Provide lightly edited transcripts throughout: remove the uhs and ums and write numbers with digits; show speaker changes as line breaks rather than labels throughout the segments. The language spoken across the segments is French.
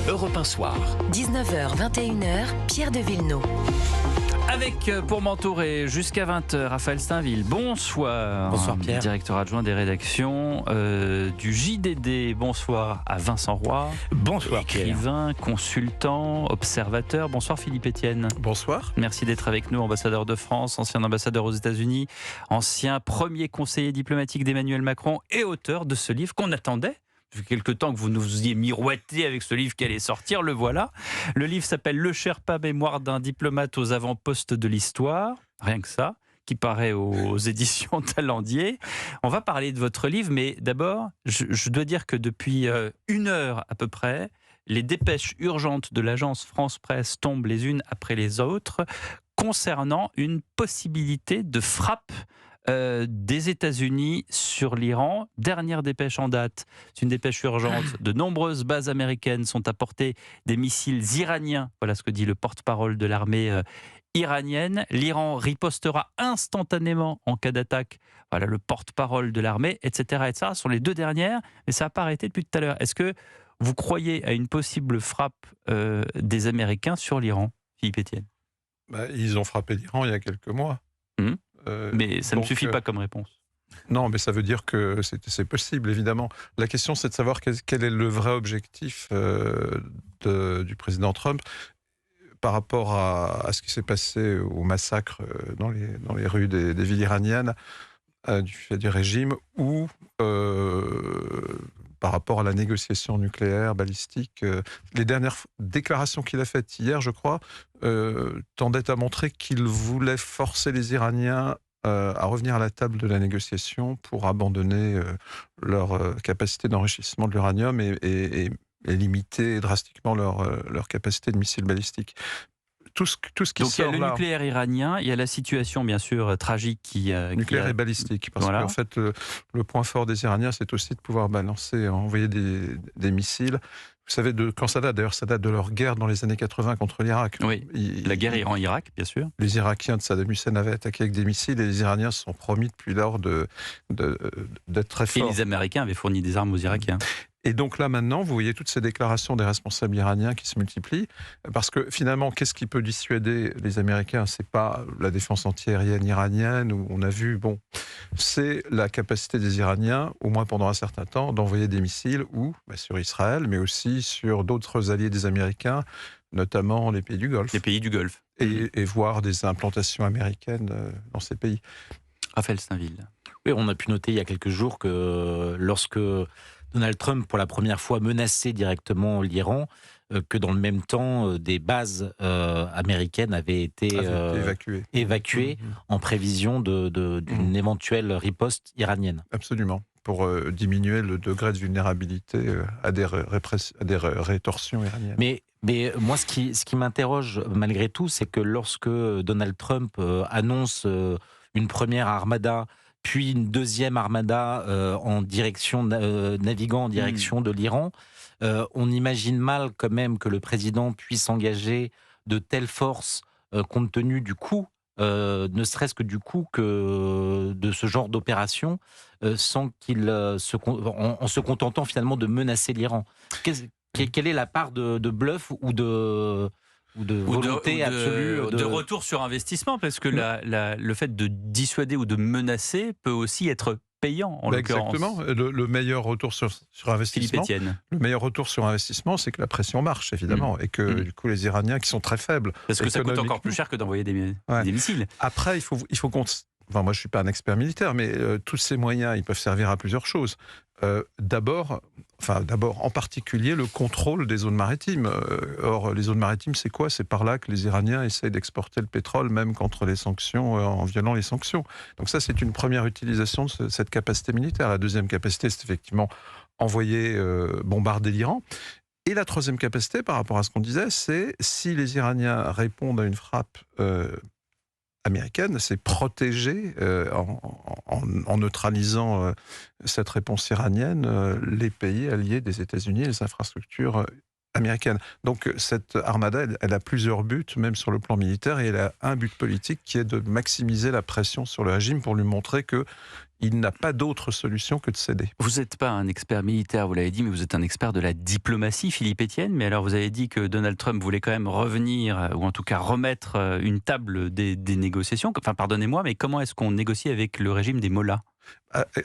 Europe 1 Soir.
19h, 21h, Pierre de Villeneuve.
Avec, pour m'entourer jusqu'à 20h, Raphaël Steinville. Bonsoir.
Bonsoir Pierre.
Directeur adjoint des rédactions du JDD. Bonsoir à Vincent Roy.
Bonsoir
écrivain, consultant, observateur. Bonsoir Philippe Etienne.
Bonsoir.
Merci d'être avec nous, ambassadeur de France, ancien ambassadeur aux États-Unis, ancien premier conseiller diplomatique d'Emmanuel Macron et auteur de ce livre qu'on attendait. Depuis quelque temps que vous nous y miroitez avec ce livre qui allait sortir, le voilà. Le livre s'appelle Le Sherpa, mémoire d'un diplomate aux avant-postes de l'histoire. Rien que ça, qui paraît aux éditions Talendier. On va parler de votre livre, mais d'abord, je dois dire que depuis une heure à peu près, les dépêches urgentes de l'agence France Presse tombent les unes après les autres concernant une possibilité de frappe des États-Unis sur l'Iran. Dernière dépêche en date, c'est une dépêche urgente. De nombreuses bases américaines sont à portée des missiles iraniens. Voilà ce que dit le porte-parole de l'armée iranienne. L'Iran ripostera instantanément en cas d'attaque. Voilà le porte-parole de l'armée, etc., etc. Ce sont les deux dernières, mais ça n'a pas arrêté depuis tout à l'heure. Est-ce que vous croyez à une possible frappe des Américains sur l'Iran, Philippe Etienne ?
Ils ont frappé l'Iran il y a quelques mois.
Mais ça ne suffit pas comme réponse.
Non, mais ça veut dire que c'est possible, évidemment. La question, c'est de savoir quel est le vrai objectif du président Trump par rapport à ce qui s'est passé au massacre dans les rues des villes iraniennes du fait du régime, ou par rapport à la négociation nucléaire, balistique. Les dernières déclarations qu'il a faites hier, je crois, tendaient à montrer qu'il voulait forcer les Iraniens à revenir à la table de la négociation pour abandonner leur capacité d'enrichissement de l'uranium et limiter drastiquement leur capacité de missiles balistiques. Tout ce qui
Donc il y a
sort
le
là,
nucléaire iranien, il y a la situation bien sûr tragique
nucléaire et balistique, parce
Voilà.
qu'en fait le point fort des Iraniens, c'est aussi de pouvoir envoyer des missiles. Vous savez, quand ça date, d'ailleurs ça date de leur guerre dans les années 80 contre l'Irak.
Oui, la guerre Iran-Irak, bien sûr.
Les Irakiens de Saddam Hussein avaient attaqué avec des missiles et les Iraniens se sont promis depuis lors d'être très
Et
forts.
les Américains avaient fourni des armes aux Irakiens.
Et donc là, maintenant, vous voyez toutes ces déclarations des responsables iraniens qui se multiplient, parce que finalement, qu'est-ce qui peut dissuader les Américains ? C'est pas la défense antiaérienne iranienne, où on a vu, c'est la capacité des Iraniens, au moins pendant un certain temps, d'envoyer des missiles sur Israël, mais aussi sur d'autres alliés des Américains, notamment les pays du Golfe.
Les pays du Golfe.
Et voir des implantations américaines dans ces pays.
Raphaël Steinville.
Oui, on a pu noter il y a quelques jours que lorsque Donald Trump, pour la première fois, menaçait directement l'Iran, que dans le même temps, des bases américaines avaient été évacuées en prévision d'une éventuelle riposte iranienne.
Absolument, pour diminuer le degré de vulnérabilité à des rétorsions iraniennes.
Mais moi, ce qui m'interroge malgré tout, c'est que lorsque Donald Trump annonce une première armada, puis une deuxième armada naviguant en direction de l'Iran, on imagine mal quand même que le président puisse engager de telles forces compte tenu du coût, ne serait-ce que du coût de ce genre d'opération, sans en se contentant finalement de menacer l'Iran. Quelle est la part de bluff ou de volonté absolue
de retour sur investissement, parce que le fait de dissuader ou de menacer peut aussi être payant en l'occurrence.
Exactement. Le meilleur retour sur investissement.
Philippe Etienne.
Le meilleur retour sur investissement, c'est que la pression marche évidemment, et que du coup les Iraniens qui sont très faibles.
Parce que ça coûte encore plus cher que d'envoyer des missiles.
Après, il faut qu'on. Enfin, moi, je suis pas un expert militaire, mais tous ces moyens, ils peuvent servir à plusieurs choses. D'abord, en particulier, le contrôle des zones maritimes. Or, les zones maritimes, c'est quoi ? C'est par là que les Iraniens essayent d'exporter le pétrole, même contre les sanctions, en violant les sanctions. Donc ça, c'est une première utilisation de cette capacité militaire. La deuxième capacité, c'est effectivement bombarder l'Iran. Et la troisième capacité, par rapport à ce qu'on disait, c'est si les Iraniens répondent à une frappe américaine, c'est protéger, en neutralisant cette réponse iranienne, les pays alliés des États-Unis et les infrastructures américaine. Donc cette armada, elle a plusieurs buts, même sur le plan militaire, et elle a un but politique qui est de maximiser la pression sur le régime pour lui montrer qu'il n'a pas d'autre solution que de céder.
Vous n'êtes pas un expert militaire, vous l'avez dit, mais vous êtes un expert de la diplomatie, Philippe Etienne. Mais alors, vous avez dit que Donald Trump voulait quand même revenir, ou en tout cas remettre une table des négociations. Enfin, pardonnez-moi, mais comment est-ce qu'on négocie avec le régime des mollahs ?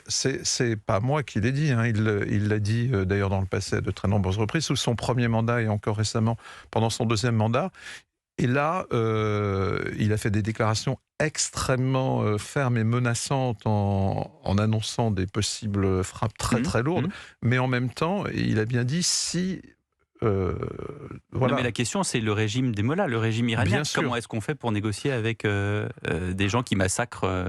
C'est pas moi qui l'ai dit, hein. Il l'a dit d'ailleurs dans le passé à de très nombreuses reprises, sous son premier mandat et encore récemment pendant son deuxième mandat. Et là, il a fait des déclarations extrêmement fermes et menaçantes en annonçant des possibles frappes très très lourdes, mais en même temps, il a bien dit si...
voilà. Non, mais la question, c'est le régime des mollahs, le régime iranien. Comment est-ce qu'on fait pour négocier avec des gens qui massacrent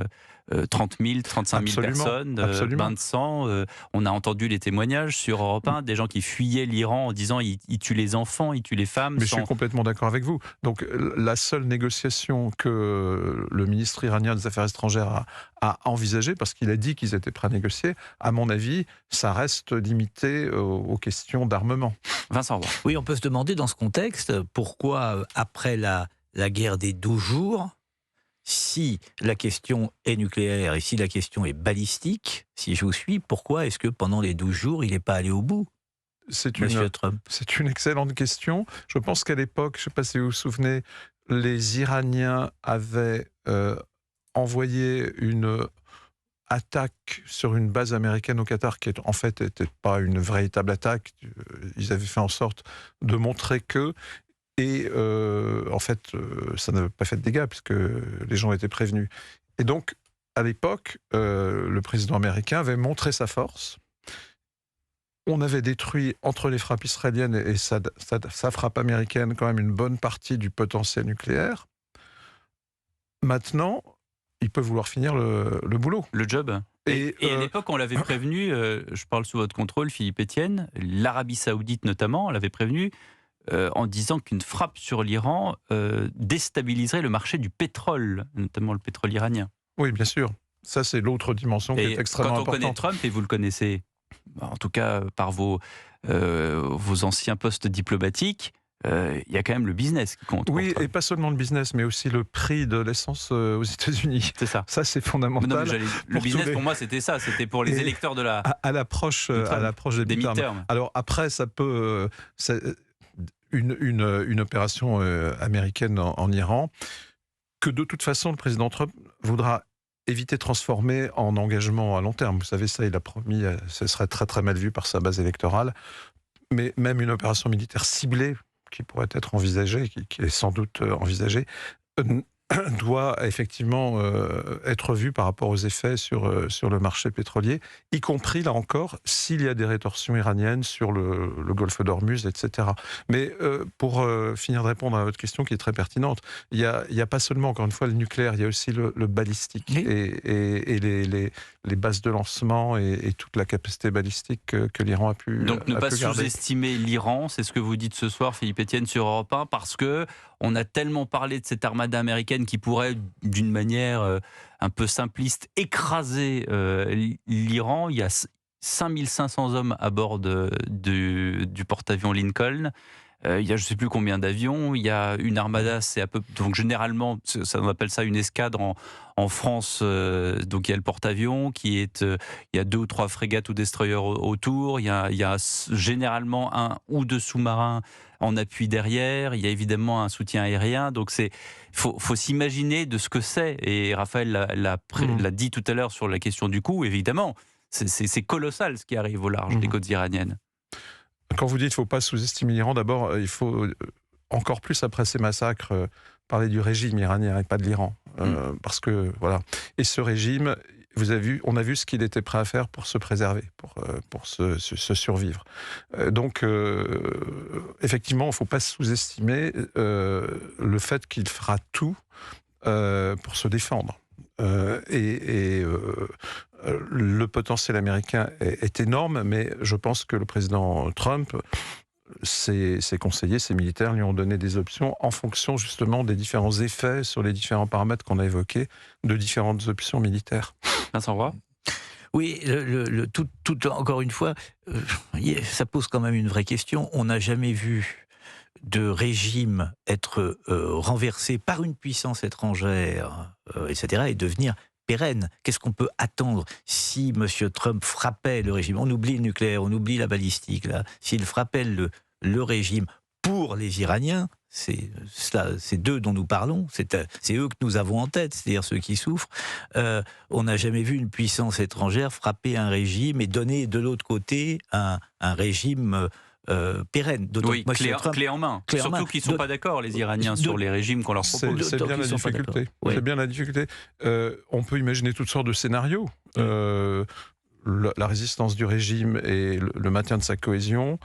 30 000, 35 000 personnes, bain de sang. On a entendu les témoignages sur Europe 1, des gens qui fuyaient l'Iran en disant ils tuent les enfants, ils tuent les femmes.
Mais je suis complètement d'accord avec vous. Donc la seule négociation que le ministre iranien des Affaires étrangères a envisagée, parce qu'il a dit qu'ils étaient prêts à négocier, à mon avis, ça reste limité aux questions d'armement.
Vincent Roy.
Oui, on peut se demander dans ce contexte pourquoi, après la guerre des 12 jours, si la question est nucléaire et si la question est balistique, si je vous suis, pourquoi est-ce que pendant les 12 jours, il n'est pas allé au bout, Monsieur Trump ?
C'est une excellente question. Je pense qu'à l'époque, je ne sais pas si vous vous souvenez, les Iraniens avaient envoyé une attaque sur une base américaine au Qatar qui en fait n'était pas une véritable attaque. Ils avaient fait en sorte de montrer que... Et en fait, ça n'avait pas fait de dégâts puisque les gens étaient prévenus. Et donc, à l'époque, le président américain avait montré sa force. On avait détruit, entre les frappes israéliennes et sa frappe américaine, quand même une bonne partie du potentiel nucléaire. Maintenant, il peut vouloir finir le boulot.
Le job. Et à l'époque, on l'avait prévenu, je parle sous votre contrôle, Philippe Etienne, l'Arabie Saoudite notamment, on l'avait prévenu, en disant qu'une frappe sur l'Iran déstabiliserait le marché du pétrole, notamment le pétrole iranien.
Oui, bien sûr. Ça, c'est l'autre dimension qui est extrêmement importante.
Quand on connaît Trump, et vous le connaissez, en tout cas par vos anciens postes diplomatiques, il y a quand même le business qui compte.
Oui, et pas seulement le business, mais aussi le prix de l'essence aux États-Unis.
C'est ça.
Ça, c'est fondamental.
Non, le business, pour moi, c'était ça. C'était pour les électeurs de la...
À l'approche des midterms. Alors après, ça peut... Une opération américaine en Iran, que de toute façon le président Trump voudra éviter de transformer en engagement à long terme. Vous savez, ça, il a promis, ce serait très très mal vu par sa base électorale, mais même une opération militaire ciblée, qui pourrait être envisagée, qui est sans doute envisagée, doit effectivement être vue par rapport aux effets sur le marché pétrolier, y compris, là encore, s'il y a des rétorsions iraniennes sur le golfe d'Ormuz, etc. Mais pour finir de répondre à votre question qui est très pertinente, il y a pas seulement, encore une fois, le nucléaire, il y a aussi le balistique, oui. et les bases de lancement et toute la capacité balistique que l'Iran a pu garder.
Donc ne pas sous-estimer l'Iran, c'est ce que vous dites ce soir, Philippe Etienne, sur Europe 1, parce que on a tellement parlé de cette armada américaine qui pourrait, d'une manière un peu simpliste, écraser l'Iran. Il y a 5500 hommes à bord du porte-avions Lincoln. Il y a je ne sais plus combien d'avions. Il y a une armada, donc généralement, on appelle ça une escadre en France. Donc il y a le porte-avions, il y a 2 ou 3 frégates ou destroyers autour. Il y a généralement 1 ou 2 sous-marins en appui derrière. Il y a évidemment un soutien aérien. Donc faut s'imaginer de ce que c'est. Et Raphaël l'a dit tout à l'heure sur la question du coût. Évidemment, c'est colossal ce qui arrive au large des côtes iraniennes.
Quand vous dites qu'il ne faut pas sous-estimer l'Iran, d'abord, il faut encore plus, après ces massacres, parler du régime iranien et pas de l'Iran. Parce que, voilà. Et ce régime, on a vu ce qu'il était prêt à faire pour se préserver, pour se survivre. Donc, effectivement, il ne faut pas sous-estimer le fait qu'il fera tout pour se défendre. Le potentiel américain est énorme, mais je pense que le président Trump, ses conseillers, ses militaires lui ont donné des options en fonction justement des différents effets sur les différents paramètres qu'on a évoqués, de différentes options militaires.
Vincent Roy ?
Oui, encore une fois, ça pose quand même une vraie question. On n'a jamais vu de régime être renversé par une puissance étrangère, etc., et devenir pérenne. Qu'est-ce qu'on peut attendre si M. Trump frappait le régime? On oublie le nucléaire, on oublie la balistique, là. S'il frappait le régime pour les Iraniens, c'est d'eux dont nous parlons, c'est eux que nous avons en tête, c'est-à-dire ceux qui souffrent. On n'a jamais vu une puissance étrangère frapper un régime et donner de l'autre côté un régime pérenne.
Oui, clé en main. Surtout qu'ils ne sont pas d'accord, les Iraniens, sur les régimes qu'on leur propose.
C'est bien la difficulté.
Oui.
C'est bien la difficulté. On peut imaginer toutes sortes de scénarios. La résistance du régime et le maintien de sa cohésion,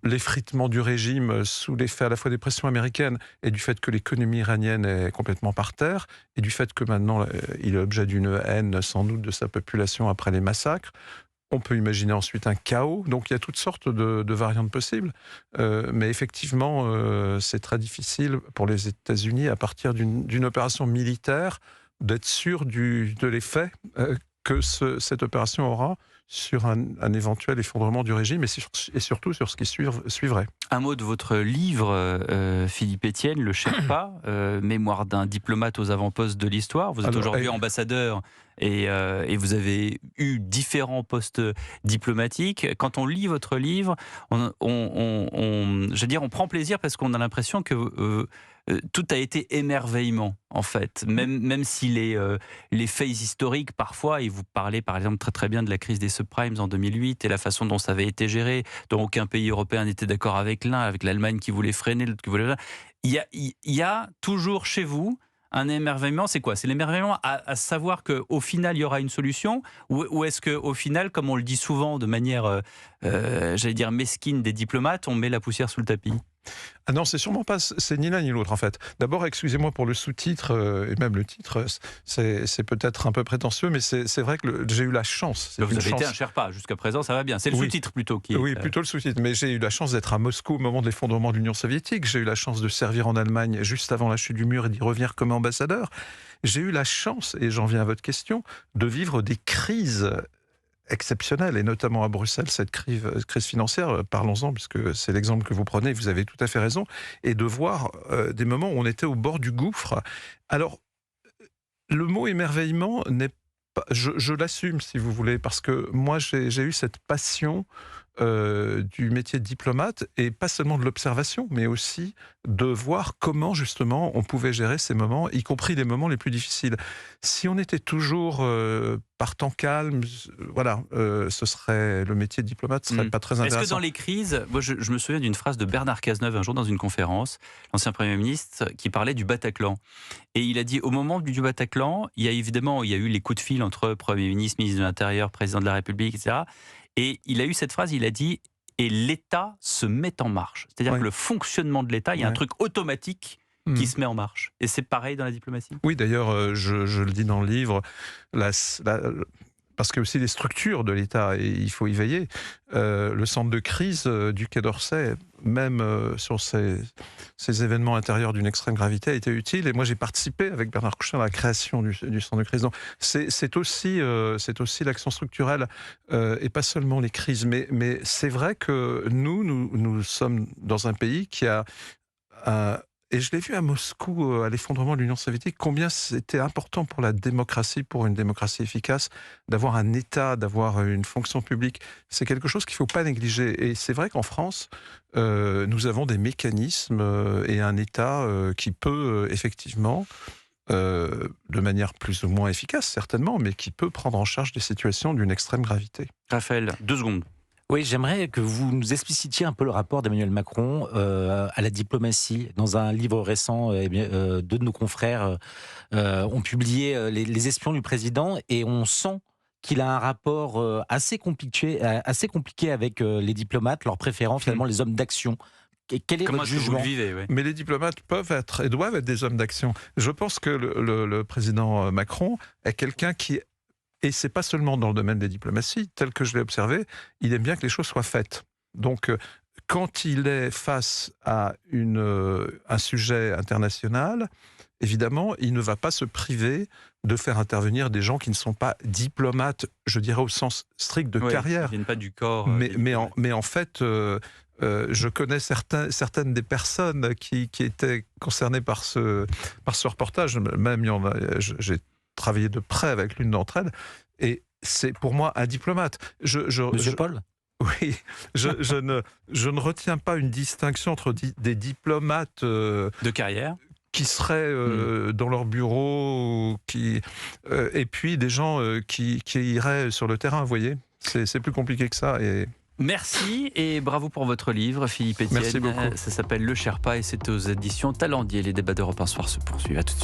l'effritement du régime sous l'effet à la fois des pressions américaines et du fait que l'économie iranienne est complètement par terre, et du fait que maintenant il est objet d'une haine sans doute de sa population après les massacres. On peut imaginer ensuite un chaos. Donc il y a toutes sortes de variantes possibles. Mais effectivement, c'est très difficile pour les États-Unis, à partir d'une opération militaire, d'être sûr de l'effet que cette opération aura sur un éventuel effondrement du régime et surtout sur ce qui suivrait.
Un mot de votre livre, Philippe Etienne, Le Sherpa, mémoire d'un diplomate aux avant-postes de l'histoire. Vous êtes aujourd'hui ambassadeur et vous avez eu différents postes diplomatiques. Quand on lit votre livre, je veux dire, on prend plaisir parce qu'on a l'impression que tout a été émerveillement, en fait. Même si les faits historiques, parfois, et vous parlez par exemple très très bien de la crise des subprimes en 2008 et la façon dont ça avait été géré, dont aucun pays européen n'était d'accord avec l'un, avec l'Allemagne qui voulait freiner, l'autre qui voulait... Il y a toujours chez vous un émerveillement. C'est quoi? C'est l'émerveillement à savoir qu'au final, il y aura une solution, ou est-ce qu'au final, comme on le dit souvent de manière, j'allais dire, mesquine des diplomates, on met la poussière sous le tapis?
Ah non, c'est sûrement pas, c'est ni l'un ni l'autre en fait. D'abord, excusez-moi pour le sous-titre, et même le titre, c'est peut-être un peu prétentieux, mais c'est vrai que j'ai eu la chance.
Vous avez été un Sherpa, jusqu'à présent ça va bien. C'est le sous-titre plutôt qui est...
Oui, plutôt le sous-titre, mais j'ai eu la chance d'être à Moscou au moment de l'effondrement de l'Union soviétique, j'ai eu la chance de servir en Allemagne juste avant la chute du mur et d'y revenir comme ambassadeur. J'ai eu la chance, et j'en viens à votre question, de vivre des crises exceptionnelle, et notamment à Bruxelles, cette crise financière, parlons-en, puisque c'est l'exemple que vous prenez, vous avez tout à fait raison, et de voir des moments où on était au bord du gouffre. Alors, le mot émerveillement n'est pas... Je l'assume, si vous voulez, parce que moi, j'ai eu cette passion du métier de diplomate, et pas seulement de l'observation, mais aussi de voir comment justement on pouvait gérer ces moments, y compris les moments les plus difficiles. Si on était toujours par temps calme, voilà, le métier de diplomate serait pas très intéressant.
Est-ce que dans les crises, moi je me souviens d'une phrase de Bernard Cazeneuve un jour dans une conférence, l'ancien Premier ministre, qui parlait du Bataclan. Et il a dit, au moment du Bataclan, il y a eu les coups de fil entre Premier ministre, ministre de l'Intérieur, président de la République, etc. Et il a eu cette phrase, il a dit « et l'État se met en marche ». C'est-à-dire que le fonctionnement de l'État, il y a un truc automatique qui se met en marche. Et c'est pareil dans la diplomatie?
Oui, d'ailleurs, je le dis dans le livre, parce qu'il y a aussi les structures de l'État, et il faut y veiller. Le centre de crise du Quai d'Orsay, même sur ces événements intérieurs d'une extrême gravité, a été utile. Et moi, j'ai participé avec Bernard Kouchner à la création du centre de crise. Donc, c'est aussi l'action structurelle, et pas seulement les crises. Mais c'est vrai que nous sommes dans un pays qui a... Et je l'ai vu à Moscou, à l'effondrement de l'Union soviétique, combien c'était important pour la démocratie, pour une démocratie efficace, d'avoir un État, d'avoir une fonction publique. C'est quelque chose qu'il ne faut pas négliger. Et c'est vrai qu'en France, nous avons des mécanismes et un État qui peut effectivement, de manière plus ou moins efficace certainement, mais qui peut prendre en charge des situations d'une extrême gravité.
Raphaël, 2 secondes.
Oui, j'aimerais que vous nous explicitiez un peu le rapport d'Emmanuel Macron à la diplomatie. Dans un livre récent, deux de nos confrères ont publié les espions du président, et on sent qu'il a un rapport assez compliqué avec les diplomates, leur préférant finalement les hommes d'action. Quel est votre jugement?
Vous le vivez,
Mais les diplomates peuvent être et doivent être des hommes d'action. Je pense que le président Macron est quelqu'un qui... Et c'est pas seulement dans le domaine des diplomaties, tel que je l'ai observé, il aime bien que les choses soient faites. Donc, quand il est face à un sujet international, évidemment, il ne va pas se priver de faire intervenir des gens qui ne sont pas diplomates, je dirais au sens strict de carrière.
Ils viennent pas du corps.
Mais en fait, je connais certaines des personnes qui étaient concernées par ce reportage. Même, j'ai travaillé de près avec l'une d'entre elles. Et c'est pour moi un diplomate.
Monsieur Paul ?
Oui, je ne retiens pas une distinction entre des diplomates
de carrière
qui seraient dans leur bureau et puis des gens qui iraient sur le terrain, vous voyez. C'est plus compliqué que ça.
Merci et bravo pour votre livre, Philippe Etienne.
Merci beaucoup.
Ça s'appelle Le Sherpa et c'est aux éditions Talendier. Les débats d'Europe 1 Soir se poursuivent. À tout de suite.